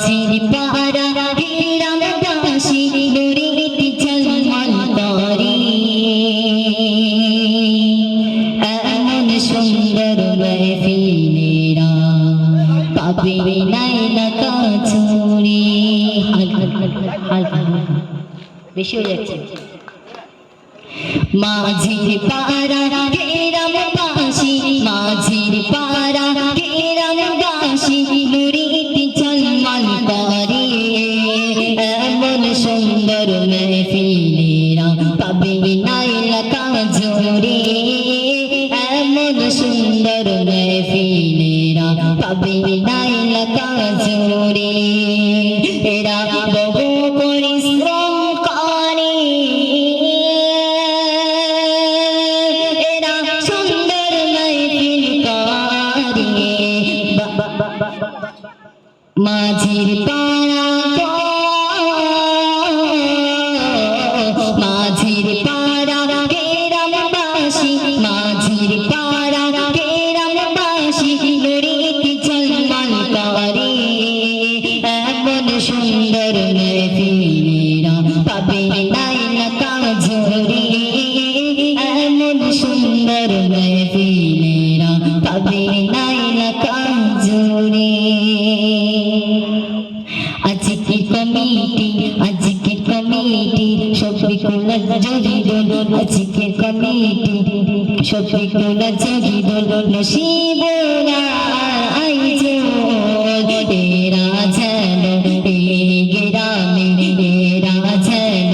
মাঝির পাড়া গ্রামবাসী নুরিতে ঝলমল করে এমন সুন্দর মাহফিলেরা পাবে নাই না কাছুরি বেশি হয়ে যাচ্ছে মাঝির পাড়া গ্রামবাসী মাঝির পাড়া গ্রামবাসী নুরিতে ঝলমল করে এমন সুন্দর মাহফিলেরা পাবে নাই না কাছুরি এমন সুন্দর মাহফিলেরা পাবে নাই না কাছুরি এরা বহু পরিশ্রম করে এরা সুন্দর মাহফিল করে মাঝির পাড়া মাঝির পাড়া গ্রামবাসী মাঝির পাড়া গ্রামবাসী নুরিতে ঝলমল করে এমন সুন্দর মাহফিলেরা পাবে নাই না কাছুরি এমন সুন্দর মাহফিলেরা পাবে নাই না কাছুরি আজকের কমিটি শফিকুল জহিদুল আজকের কমিটি শফিকুল জহিদুল নসিবুরা আইজো এরা যেন এই গ্রামে এরা যেন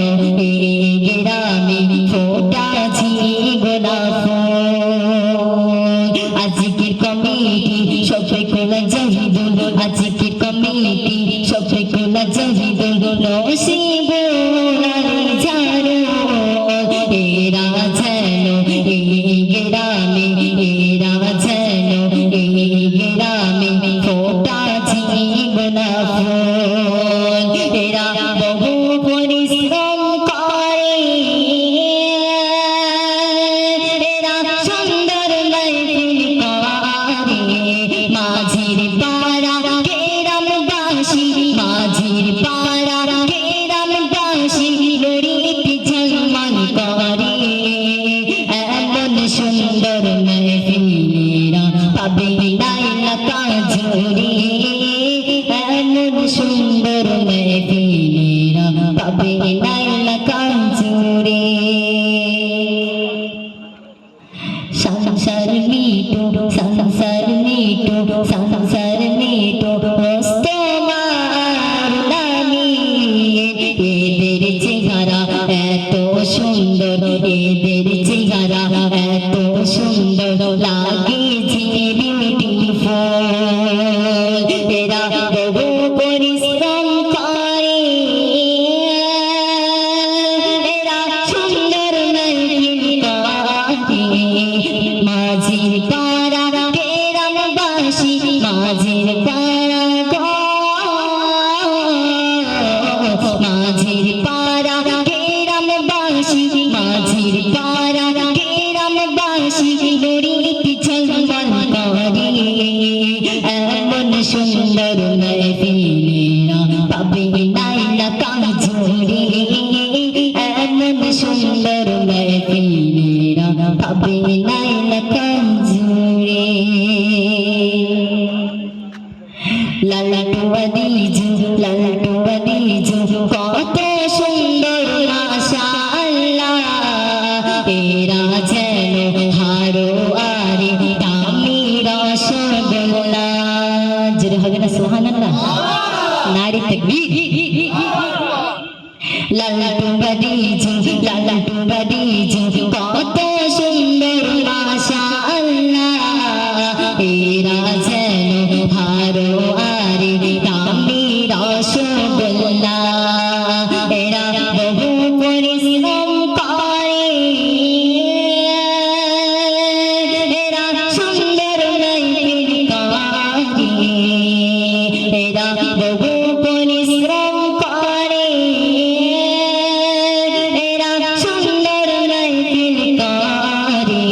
এই গ্রামে ফোটাছি গোলাপ আজকের কমিটি শফিকুল জহিদুল আজকের কমিটি শফিকুল জহিদুল নসিবুরা আইজো এরা যেন এই গ্রামে এরা যেন এই গ্রামে ফোটাছি গোলাপ এরা বহু পরিশ্রম করে এরা সুন্দর মাহফিল করে মাঝির পাড়া গ্রামবাসী মাঝির পাড়া গ্রামবাসী নুরিতে ঝলমল করে এমন সুন্দর মাহফিলেরা পাবে নাই না কাছুরি এমন সুন্দর মাহফিলেরা পাবে নাই না কাছুরি সংসার মিটু সংসার মিটু সংসার মিটু তোমার নামে এদের চেহারা এত সুন্দর এদের চেহারা এত সুন্দর লাগে যে বিউটিফুল এরা বহু পরিশ্রম করে এরা সুন্দর মাহফিল করে মাঝির পাড়া গ্রামবাসী মাঝির পাড়া মাঝির পাড়া গ্রামবাসী মাঝির পাড়া গ্রামবাসী নুরিতে ঝলমল করে এমন সুন্দর মাহফিলেরা পাবে নাই না কাছুরি এমন সুন্দর মাহফিলেরা পাবে নাই না কাছুরি লালটু আদিজু কত সুন্দর মাশাআল্লাহ এরা যেন হারো আরে দামি রসগোল্লা জোরে হবে না সুবহানাল্লাহ নারী তাকবীর লালটু আদিজু কত সুন্দর মাশাআল্লাহ এরা যেন হারো আরে দামি রসগোল্লা এরা বহু পরিশ্রম করে এরা সুন্দর মাহফিল করে এরা বহু পরিশ্রম করে এরা সুন্দর মাহফিল করে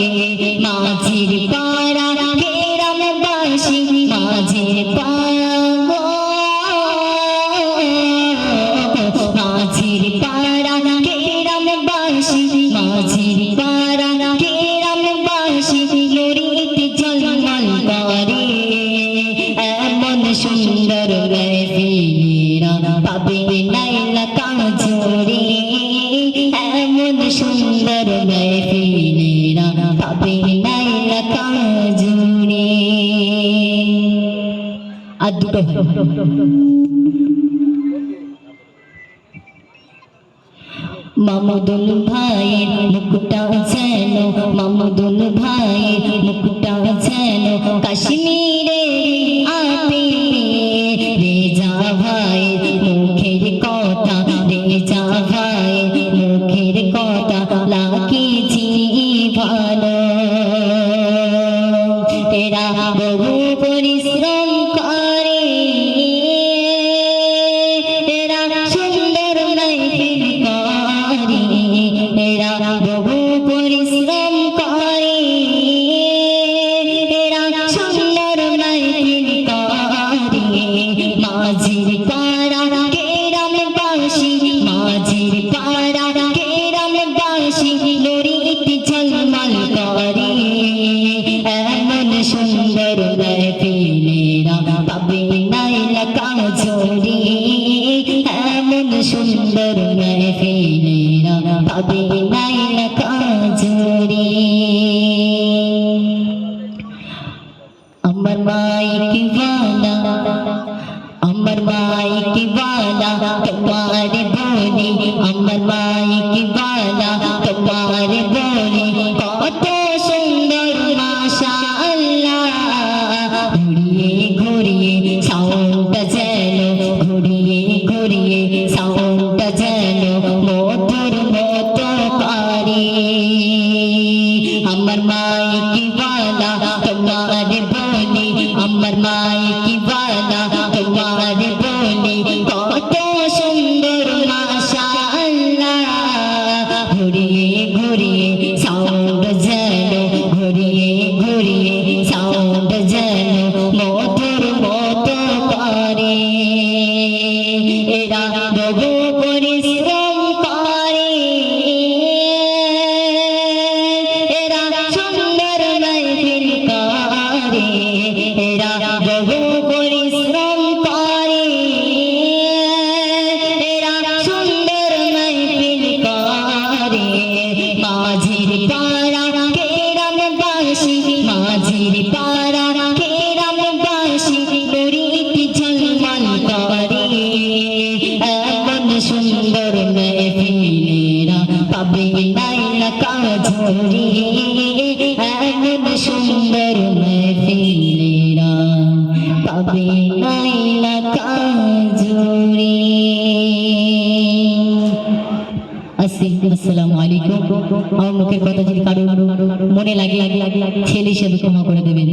মাঝির পাড়া গ্রামবাসী মাঝির পাড়া সুন্দর মেহফিলেরা পাবে নাইলা কাজরে এমন সুন্দর মেহফিলেরা পাবে নাইলা কাজরে আর দুটো মামুদুল ভাইয়ের মুকুটা যেন মামুদুল ভাইয়ের মুকুটা যেন কাশ্মীরে আপে রেজা ভাইয়ের মুখের কথা রেজা ভাইয়ের মুখের কথা লাগেছি ভালো এরা বহু পরিশ্রম করে এরা সুন্দর মেহফিল করে এরা বহু পরিশ্রম করে এরা সুন্দর মেহফিল করে মাঝির পাড়া কেরামবাসী মাঝির পাড়া কেরামবাসী নুরিতে ঝলমল করে এমন সুন্দর মেহফিলেরা পাবে নাইলা কাজরে এমন সুন্দর মেহফিলেরা পাবে নাইলা কাজরে আমার মাইক वाला আমার মাইক वाला তোমার বলি আমার মাইক वाला তোমার বলি কত সুন্দর মাশাআল্লাহ ঘুরিয়ে ঘুরিয়ে সাউন্ডটা যেন ঘুরিয়ে ঘুরিয়ে সাউন্ডটা যেন মধুর মতো পারে আমার মাইক वाला তোমার বলি আমার মাইক वाला তোমার বলি কত সুন্দর মাশাআল্লাহ ঘুরিয়ে ঘুরিয়ে সাউন্ড যেন ঘুরিয়ে ঘুরিয়ে সাউন্ড যেন মধুর মতো পারে এরা বহু পরিশ্রম করে এরা সুন্দর মেহফিল করে এরা বহু পরিশ্রম করে এরা সুন্দর মেহফিল করে মাঝির পাড়া কেরামবাসী মাঝির পাড়া কেরামবাসী নুরিতে ঝলমল করে এমন সুন্দর মেহফিলেরা পাবে নাইলা কাজরে এমন সুন্দর মেহফিলেরা পাবে নাইলা কাজরে আসসালামু আলাইকুম আমার মুখের কথা যদি কারো মনে লাগে ছেলে হিসেবে ক্ষমা করে দেবেন